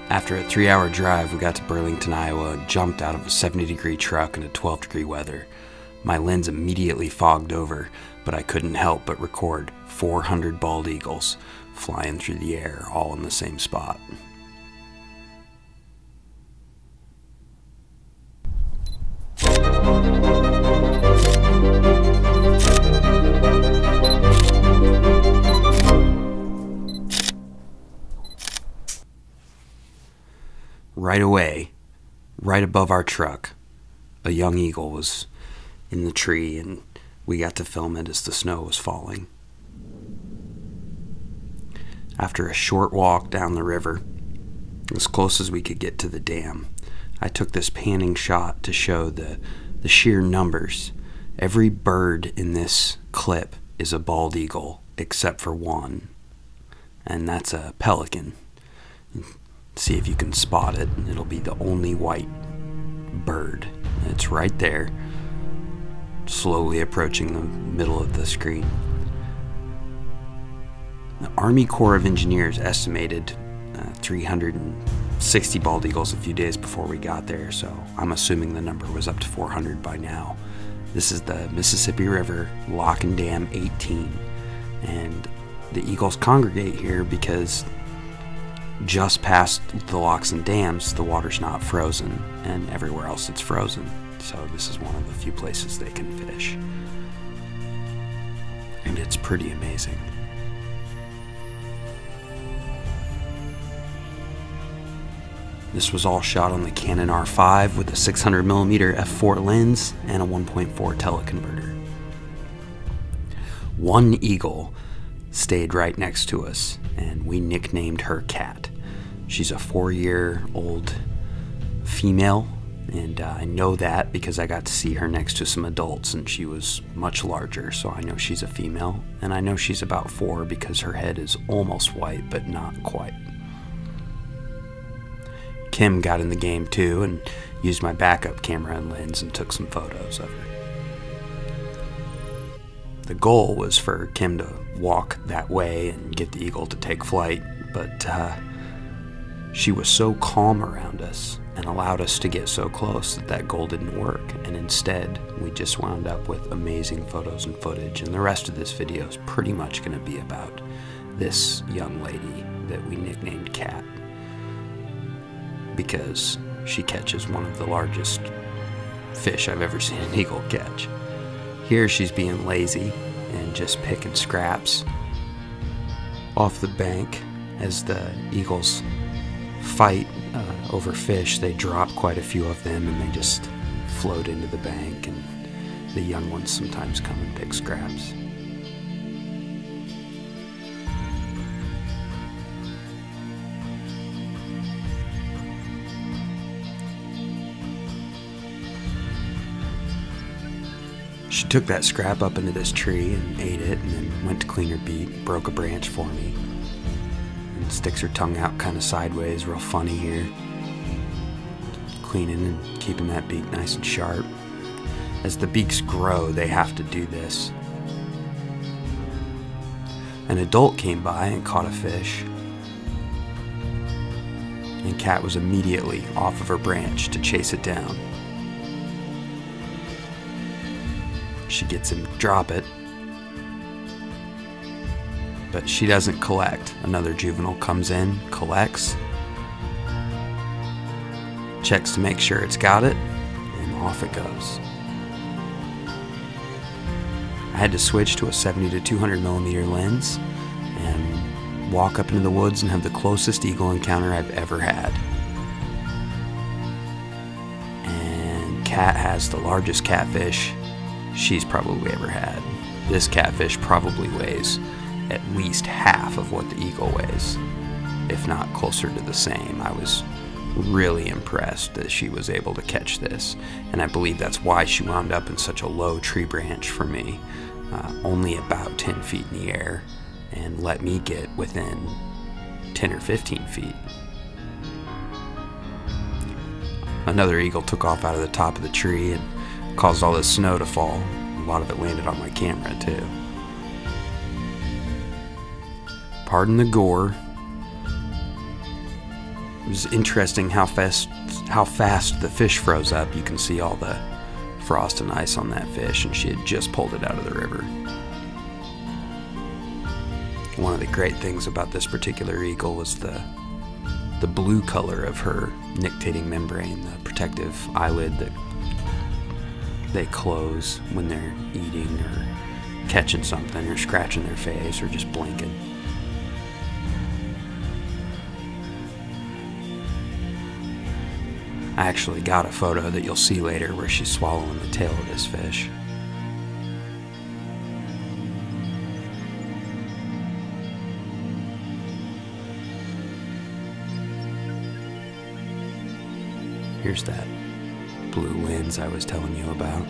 After a 3-hour drive, we got to Burlington, Iowa, and jumped out of a 70-degree truck in a 12-degree weather. My lens immediately fogged over, but I couldn't help but record 400 bald eagles flying through the air, all in the same spot. Right away, right above our truck, a young eagle was in the tree, and we got to film it as the snow was falling. After a short walk down the river, as close as we could get to the dam, I took this panning shot to show the sheer numbers. Every bird in this clip is a bald eagle except for one, and that's a pelican. See if you can spot it. It'll be the only white bird. It's right there, slowly approaching the middle of the screen. The Army Corps of Engineers estimated 360 bald eagles a few days before we got there, so I'm assuming the number was up to 400 by now. This is the Mississippi River, Lock and Dam 18, and the eagles congregate here because just past the locks and dams, the water's not frozen, and everywhere else it's frozen. So this is one of the few places they can fish. And it's pretty amazing. This was all shot on the Canon R5 with a 600mm f4 lens and a 1.4 teleconverter. One eagle stayed right next to us, and we nicknamed her Cat. She's a 4-year-old female, and I know that because I got to see her next to some adults, and she was much larger, so I know she's a female. And I know she's about 4 because her head is almost white, but not quite. Kim got in the game too and used my backup camera and lens and took some photos of her. The goal was for Kim to walk that way and get the eagle to take flight, but she was so calm around us and allowed us to get so close that goal didn't work, and instead we just wound up with amazing photos and footage, and the rest of this video is pretty much going to be about this young lady that we nicknamed Cat, because she catches one of the largest fish I've ever seen an eagle catch. Here she's being lazy and just picking scraps off the bank. As the eagles fight over fish, they drop quite a few of them and they just float into the bank, and the young ones sometimes come and pick scraps. She took that scrap up into this tree and ate it, and then went to clean her beak, broke a branch for me, and sticks her tongue out kind of sideways, real funny here. Cleaning and keeping that beak nice and sharp. As the beaks grow, they have to do this. An adult came by and caught a fish, and Cat was immediately off of her branch to chase it down. She gets him to drop it, but she doesn't collect. Another juvenile comes in, collects, checks to make sure it's got it, and off it goes. I had to switch to a 70 to 200mm lens and walk up into the woods and have the closest eagle encounter I've ever had. And Cat has the largest catfish she's probably ever had. This catfish probably weighs at least half of what the eagle weighs, if not closer to the same. I was really impressed that she was able to catch this, and I believe that's why she wound up in such a low tree branch for me, only about 10 feet in the air, and let me get within 10 or 15 feet. Another eagle took off out of the top of the tree and caused all this snow to fall. A lot of it landed on my camera too. Pardon the gore. was interesting how fast the fish froze up. You can see all the frost and ice on that fish, and she had just pulled it out of the river. One of the great things about this particular eagle was the blue color of her nictitating membrane, the protective eyelid that they close when they're eating or catching something or scratching their face or just blinking. I actually got a photo that you'll see later where she's swallowing the tail of this fish. Here's that blue lens I was telling you about.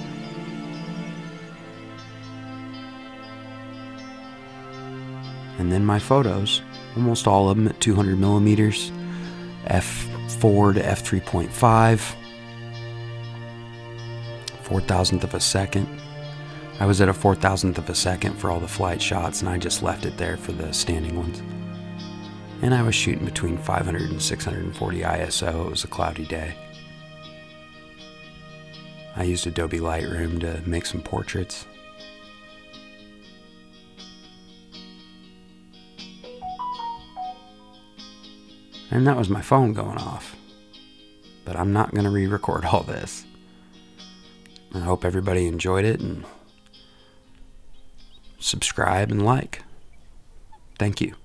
And then my photos, almost all of them at 200 millimeters, f4 to f3.5, 4,000th of a second. I was at a 4,000th of a second for all the flight shots, and I just left it there for the standing ones. And I was shooting between 500 and 640 ISO. It was a cloudy day. I used Adobe Lightroom to make some portraits. And that was my phone going off. But I'm not going to re-record all this. I hope everybody enjoyed it, and subscribe and like. Thank you.